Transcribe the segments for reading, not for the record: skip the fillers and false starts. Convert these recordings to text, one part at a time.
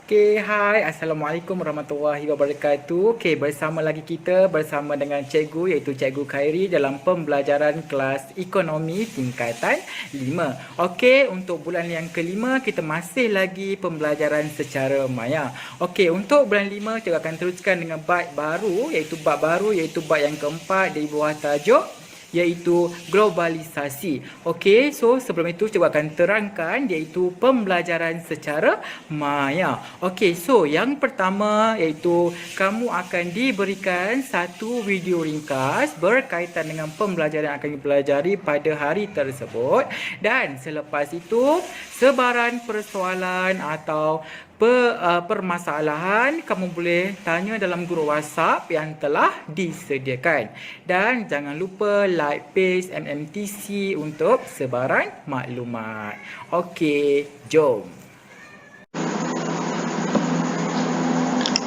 Okay, hai. Assalamualaikum warahmatullahi wabarakatuh. Okay, bersama lagi kita bersama dengan cikgu iaitu Cikgu Khairi dalam pembelajaran kelas ekonomi tingkatan 5. Okay, untuk bulan yang kelima kita masih lagi pembelajaran secara maya. Okay, untuk bulan 5 cikgu akan teruskan dengan bab baru iaitu bab yang keempat di bawah tajuk iaitu globalisasi. Okey, so sebelum itu cuba akan terangkan iaitu pembelajaran secara maya. Okey, so yang pertama iaitu kamu akan diberikan satu video ringkas berkaitan dengan pembelajaran yang akan dipelajari pada hari tersebut, dan selepas itu sebaran persoalan atau permasalahan kamu boleh tanya dalam grup WhatsApp yang telah disediakan. Dan jangan lupa like page MMTC untuk sebaran maklumat. Okey, jom.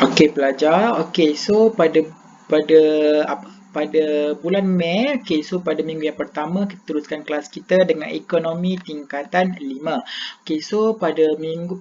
Okey pelajar, okey, so pada pada bulan Mei, okey, so pada minggu yang pertama kita teruskan kelas kita dengan ekonomi tingkatan 5. Okey, so pada minggu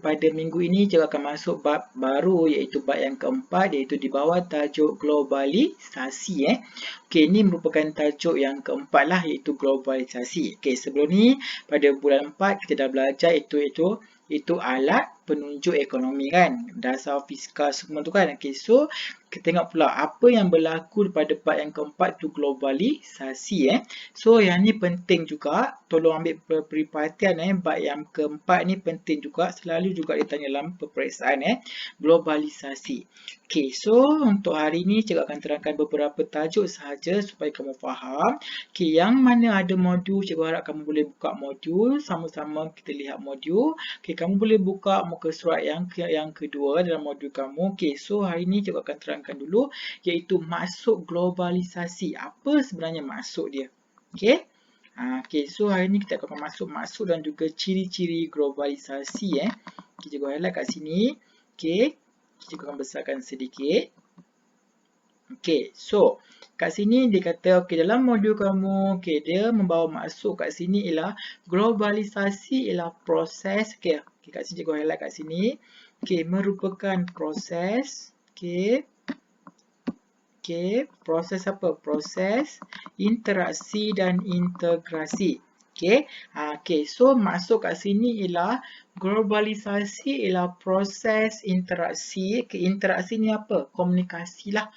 ini kita akan masuk bab baru iaitu bab yang keempat iaitu di bawah tajuk globalisasi Okey, ini merupakan tajuk yang keempat lah iaitu globalisasi. Okey, sebelum ni pada bulan 4 kita dah belajar itu alat penunjuk ekonomi kan, dasar fiskal semua tu kan. Okey, so kita tengok pula apa yang berlaku pada bab yang keempat tu globalisasi So yang ni penting juga, tolong ambil perhatian bab yang keempat ni penting juga, selalu juga ditanya dalam peperiksaan globalisasi. Okey, so untuk hari ni cikgu akan terangkan beberapa tajuk sahaja supaya kamu faham. Okey, yang mana ada modul, cikgu harap kamu boleh buka modul, sama-sama kita lihat modul. Okey, kamu boleh buka muka surat yang kedua dalam modul kamu. Okey, so hari ni cikgu akan terangkan dulu iaitu maksud globalisasi. Apa sebenarnya maksud dia? Okey. Okey, so hari ni kita akan maksud dan juga ciri-ciri globalisasi Okey, cikgu highlight kat sini. Okey. Cikgu akan besarkan sedikit. Okey, so kat sini dia kata okey dalam modul kamu, okey dia membawa maksud kat sini ialah globalisasi ialah proses okey kat sini cikgu highlight kat sini. Okey, merupakan proses proses apa? Proses interaksi dan integrasi. Okey, so maksud kat sini ialah globalisasi ialah proses interaksi. Interaksi ni apa? Komunikasi lah.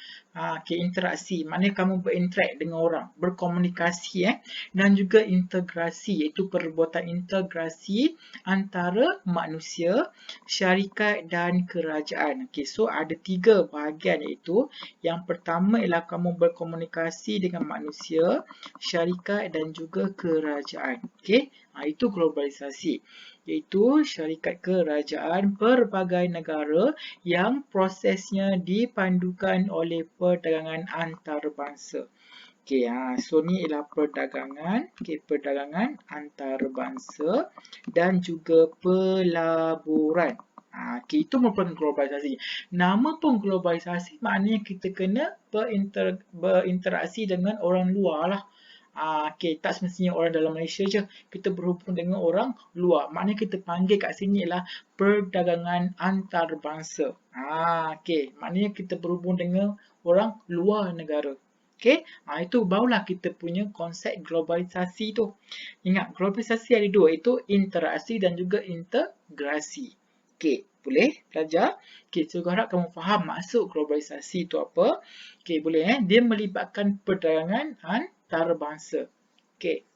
Interaksi. Maknanya kamu berinteract dengan orang, berkomunikasi dan juga integrasi iaitu perbuatan integrasi antara manusia, syarikat dan kerajaan. So ada 3 bahagian iaitu yang pertama ialah kamu berkomunikasi dengan manusia, syarikat dan juga kerajaan. Itu globalisasi, iaitu syarikat kerajaan pelbagai negara yang prosesnya dipandukan oleh perdagangan antarabangsa. So ni ialah perdagangan, perdagangan antarabangsa dan juga pelaburan. Itu merupakan globalisasi. Nama pun globalisasi maknanya kita kena berinteraksi dengan orang luar lah. Tak semestinya orang dalam Malaysia je. Kita berhubung dengan orang luar. Maknanya kita panggil kat sini ialah perdagangan antarabangsa. Maknanya kita berhubung dengan orang luar negara. Itu barulah kita punya konsep globalisasi tu. Ingat, globalisasi ada dua, iaitu interaksi dan juga integrasi. Boleh belajar? Cikgu harap kamu faham maksud globalisasi itu apa. Boleh Dia melibatkan perdagangan antarabangsa.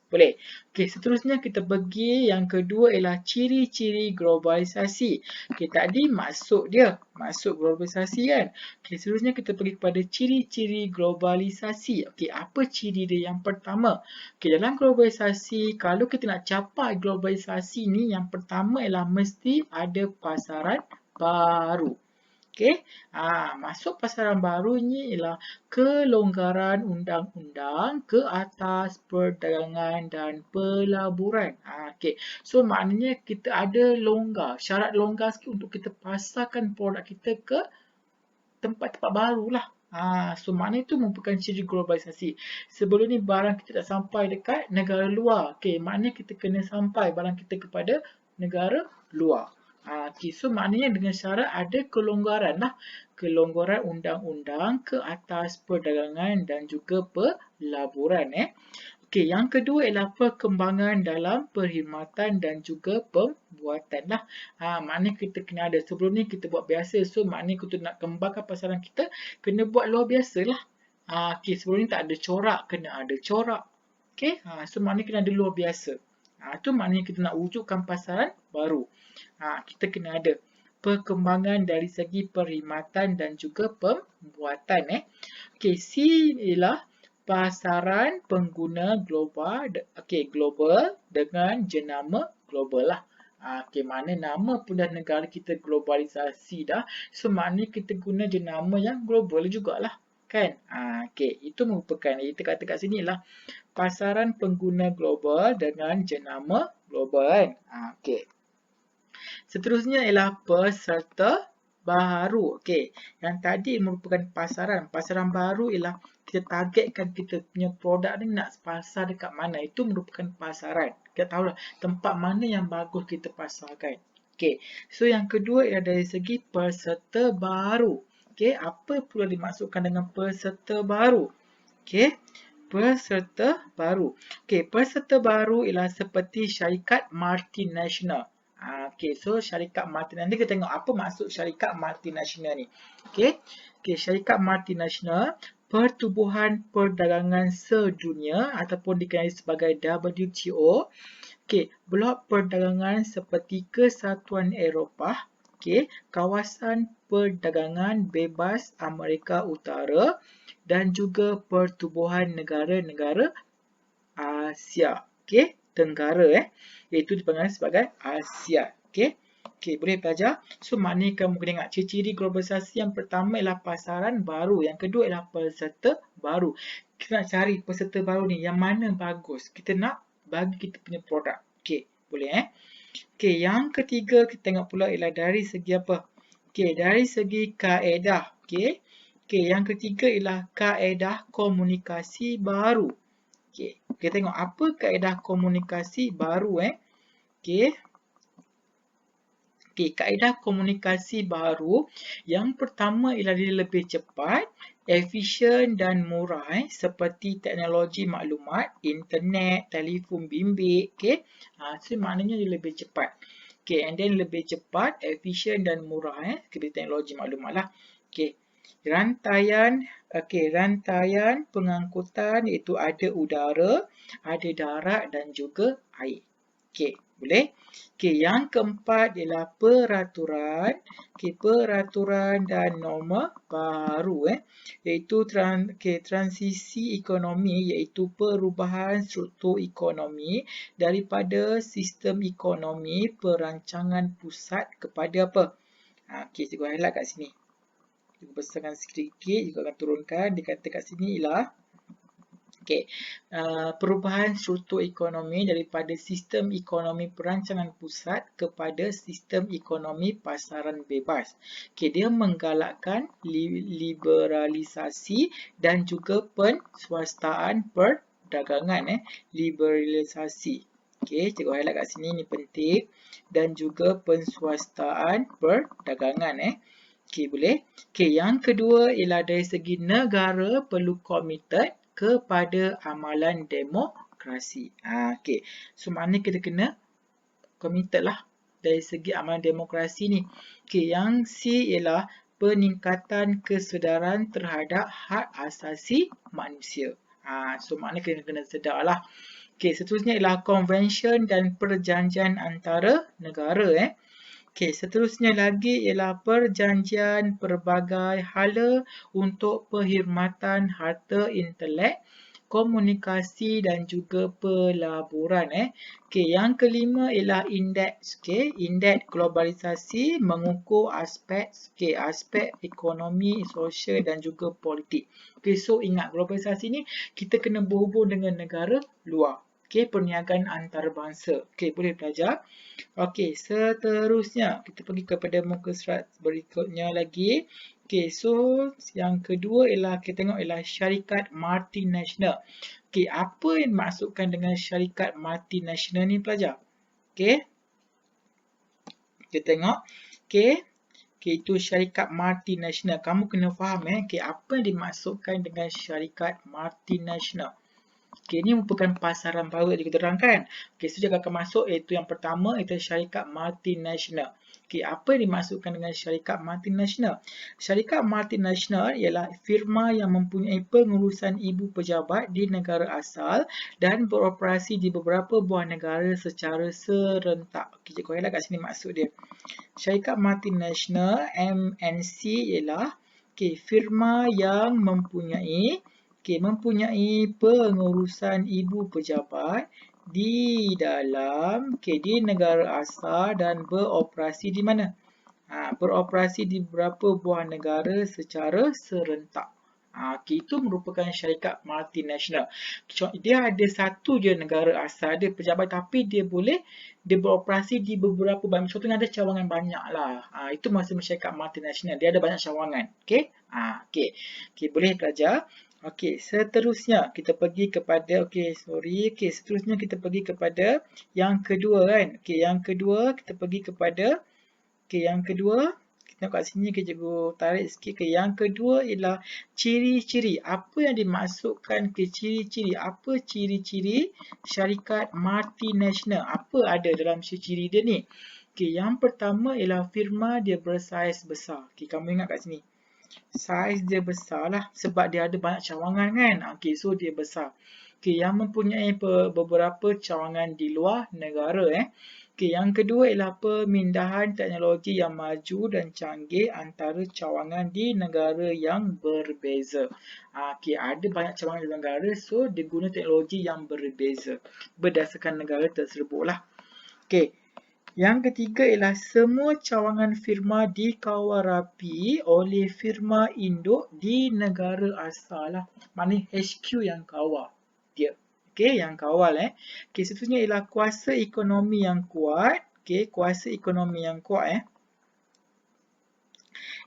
Boleh. Seterusnya kita pergi yang kedua ialah ciri-ciri globalisasi. Tadi maksud dia, maksud globalisasi kan. Seterusnya kita pergi kepada ciri-ciri globalisasi. Apa ciri dia? Yang pertama, dalam globalisasi, kalau kita nak capai globalisasi ni, yang pertama ialah mesti ada pasaran baru. Masuk pasaran baru ni ialah kelonggaran undang-undang ke atas perdagangan dan pelaburan. So maknanya kita ada longgar, syarat longgar sikit untuk kita pasarkan produk kita ke tempat-tempat baru lah. So maknanya itu merupakan ciri globalisasi. Sebelum ni barang kita dah sampai dekat negara luar. Maknanya kita kena sampai barang kita kepada negara luar. Okay, so maknanya dengan syarat ada kelonggaran lah. Kelonggaran undang-undang ke atas perdagangan dan juga pelaburan. Okey, yang kedua ialah perkembangan dalam perkhidmatan dan juga pembuatan lah. Maknanya kita kena ada. Sebelum ni kita buat biasa. So, maknanya kita nak kembangkan pasaran kita, kena buat luar biasa lah. Okey, sebelum ni tak ada corak, kena ada corak. Okey, so maknanya kena ada luar biasa. Itu maknanya kita nak wujudkan pasaran baru. Kita kena ada perkembangan dari segi perkhidmatan dan juga pembuatan. Okey, C ialah pasaran pengguna global, global dengan jenama global lah. Okey, mana nama pun dah negara kita globalisasi dah. So, maknanya kita guna jenama yang global jugalah. Kan? Okey, itu merupakan, kita kata kat sini lah, pasaran pengguna global dengan jenama global kan. Okey. Seterusnya ialah peserta baru. Okey, yang tadi merupakan pasaran. Pasaran baru ialah kita targetkan kita punya produk ni nak pasar dekat mana. Itu merupakan pasaran. Kita tahulah tempat mana yang bagus kita pasarkan. Okey, so yang kedua ialah dari segi peserta baru. Okey, apa pula dimaksudkan dengan peserta baru? Okey, peserta baru. Okey, peserta baru ialah seperti syarikat multinasional. Okey, so syarikat multinasional ni kita tengok apa maksud syarikat multinasional ni. Okey, syarikat multinasional pertubuhan perdagangan sedunia ataupun dikenali sebagai WTO. Okey, blok perdagangan seperti Kesatuan Eropah, okey, kawasan perdagangan bebas Amerika Utara dan juga pertubuhan negara-negara Asia, okey, Tenggara iaitu dipanggil sebagai Asia, okey. Okey, boleh belajar. So, maknanya kamu kena ingat ciri-ciri globalisasi yang pertama ialah pasaran baru, yang kedua ialah peserta baru. Kita nak cari peserta baru ni yang mana bagus. Kita nak bagi kita punya produk. Okey, boleh Okey, yang ketiga kita tengok pula ialah dari segi apa? Okey, dari segi kaedah, okey. Okey, yang ketiga ialah kaedah komunikasi baru. Okey, kita tengok apa kaedah komunikasi baru Okey. Okey, kaedah komunikasi baru yang pertama ialah dia lebih cepat, efisien dan murah seperti teknologi maklumat, internet, telefon bimbit, okey. So maknanya dia lebih cepat. Okey, and then lebih cepat, efisien dan murah seperti teknologi maklumat lah. Okey. Rantaian pengangkutan iaitu ada udara, ada darat dan juga air. Okey, boleh? Okey, yang keempat ialah peraturan. Okey, peraturan dan norma baru iaitu transisi ekonomi iaitu perubahan struktur ekonomi daripada sistem ekonomi perancangan pusat kepada apa? Okey, cikgu highlight kat sini. Cikgu besarkan sedikit, cikgu akan turunkan. Dikata kat sini ialah perubahan struktur ekonomi daripada sistem ekonomi perancangan pusat kepada sistem ekonomi pasaran bebas. Okey, dia menggalakkan liberalisasi dan juga penswastaan perdagangan liberalisasi. Okey, cikgu highlight kat sini, ni penting, dan juga penswastaan perdagangan Okey, boleh. Okey, yang kedua ialah dari segi negara perlu committed kepada amalan demokrasi. Okey. So, maknanya kita kena committed lah dari segi amalan demokrasi ni. Okey, yang C ialah peningkatan kesedaran terhadap hak asasi manusia. So, maknanya kita kena sedar lah. Okey, seterusnya ialah convention dan perjanjian antara negara Okey, seterusnya lagi ialah perjanjian pelbagai hala untuk perkhidmatan harta intelek, komunikasi dan juga pelaburan Okey, yang kelima ialah indeks. Okey, indeks globalisasi mengukur aspek ekonomi, sosial dan juga politik. Okey, so ingat globalisasi ni kita kena berhubung dengan negara luar. Okey, perniagaan antarabangsa. Okey, boleh belajar. Okey, seterusnya kita pergi kepada muka surat berikutnya lagi. Okey, so yang kedua ialah kita tengok ialah syarikat multinasional. Okey, apa yang dimaksudkan dengan syarikat multinasional ni pelajar? Okey. Kita tengok. Okey. Okey, itu syarikat multinational. Kamu kena faham okey, apa yang dimaksudkan dengan syarikat multinational. Okey, ini merupakan pasaran baru yang kita terangkan. Okey, so jika akan masuk iaitu yang pertama iaitu syarikat multinational. Okey, apa yang dimaksudkan dengan syarikat multinational? Syarikat multinational ialah firma yang mempunyai pengurusan ibu pejabat di negara asal dan beroperasi di beberapa buah negara secara serentak. Okey, cikgu highlight kat sini maksud dia. Syarikat multinational MNC ialah firma yang mempunyai pengurusan ibu pejabat di dalam di negara asal dan beroperasi di mana? Beroperasi di beberapa buah negara secara serentak. Itu merupakan syarikat multinational. Dia ada satu je negara asal dia pejabat tapi dia beroperasi di beberapa banyak. Contohnya ada cawangan banyak lah. Itu maksud syarikat multinational. Dia ada banyak cawangan. Okey. Okey, boleh pelajar. Okey, seterusnya kita pergi kepada seterusnya kita pergi kepada yang kedua kan. Okey, yang kedua kita pergi kepada yang kedua, kita tengok kat sini cikgu tarik sikit. Yang kedua ialah ciri-ciri. Apa yang dimaksudkan ciri-ciri? Apa ciri-ciri syarikat multinational? Apa ada dalam ciri-ciri dia ni? Yang pertama ialah firma dia bersaiz besar. Kamu ingat kat sini. Saiz dia besar lah sebab dia ada banyak cawangan kan. So dia besar. Yang mempunyai beberapa cawangan di luar negara yang kedua ialah pemindahan teknologi yang maju dan canggih antara cawangan di negara yang berbeza. Ada banyak cawangan di negara, so dia guna teknologi yang berbeza berdasarkan negara tersebut lah. Yang ketiga ialah semua cawangan firma dikawal rapi oleh firma induk di negara asal lah. Maknanya HQ yang kawal dia. Yang kawal seterusnya ialah kuasa ekonomi yang kuat. Kuasa ekonomi yang kuat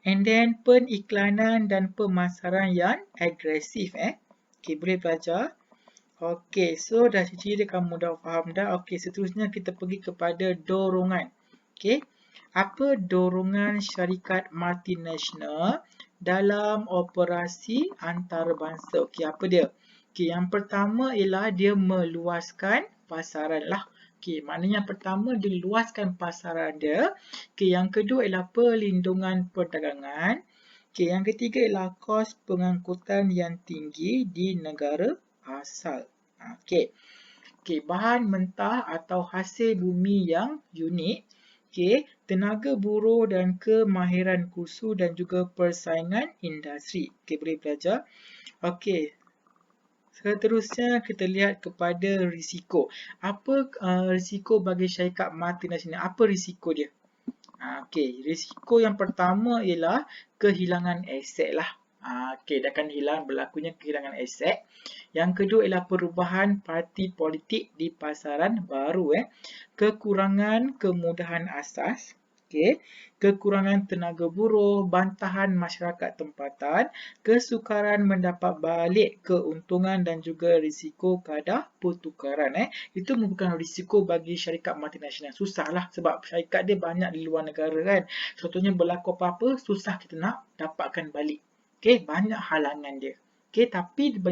And then peniklanan dan pemasaran yang agresif boleh belajar. So dah ciri dia kamu dah faham dah. Seterusnya kita pergi kepada dorongan. Apa dorongan syarikat multinational dalam operasi antarabangsa? Apa dia? Yang pertama ialah dia meluaskan pasaran lah. Maknanya yang pertama dia luaskan pasaran dia. Yang kedua ialah perlindungan perdagangan. Yang ketiga ialah kos pengangkutan yang tinggi di negara asal. Bahan mentah atau hasil bumi yang unik. Tenaga buruh dan kemahiran kursus dan juga persaingan industri. Boleh belajar. Seterusnya kita lihat kepada risiko. Apa risiko bagi syarikat multinational? Apa risiko dia? Risiko yang pertama ialah kehilangan aset lah. Dia akan berlakunya kehilangan aset. Yang kedua ialah perubahan parti politik di pasaran baru. Kekurangan kemudahan asas. Kekurangan tenaga buruh, bantahan masyarakat tempatan, kesukaran mendapat balik keuntungan dan juga risiko kadar pertukaran. Itu merupakan risiko bagi syarikat multinational. Susahlah sebab syarikat dia banyak di luar negara kan. Contohnya berlaku apa-apa, susah kita nak dapatkan balik. Banyak halangan dia. Tapi dia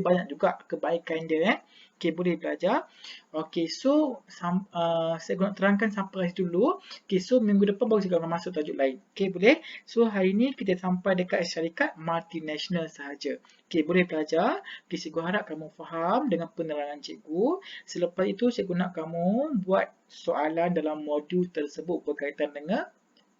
banyak juga kebaikan dia. Boleh belajar. So saya guna terangkan sampai dulu. So minggu depan baru saya akan masuk tajuk lain. Boleh? So hari ni kita sampai dekat syarikat multinational sahaja. Boleh belajar. Cikgu harap kamu faham dengan penerangan cikgu. Selepas itu cikgu nak kamu buat soalan dalam modul tersebut berkaitan dengan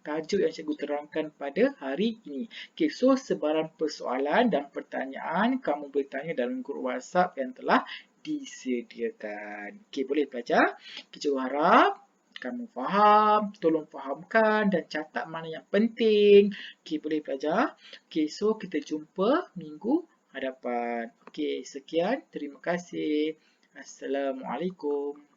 tajuk yang cikgu terangkan pada hari ini. So sebarang persoalan dan pertanyaan kamu boleh tanya dalam grup WhatsApp yang telah disediakan. Boleh belajar. Cikgu harap kamu faham, tolong fahamkan dan catat mana yang penting. Boleh belajar. So kita jumpa minggu hadapan. Sekian. Terima kasih. Assalamualaikum.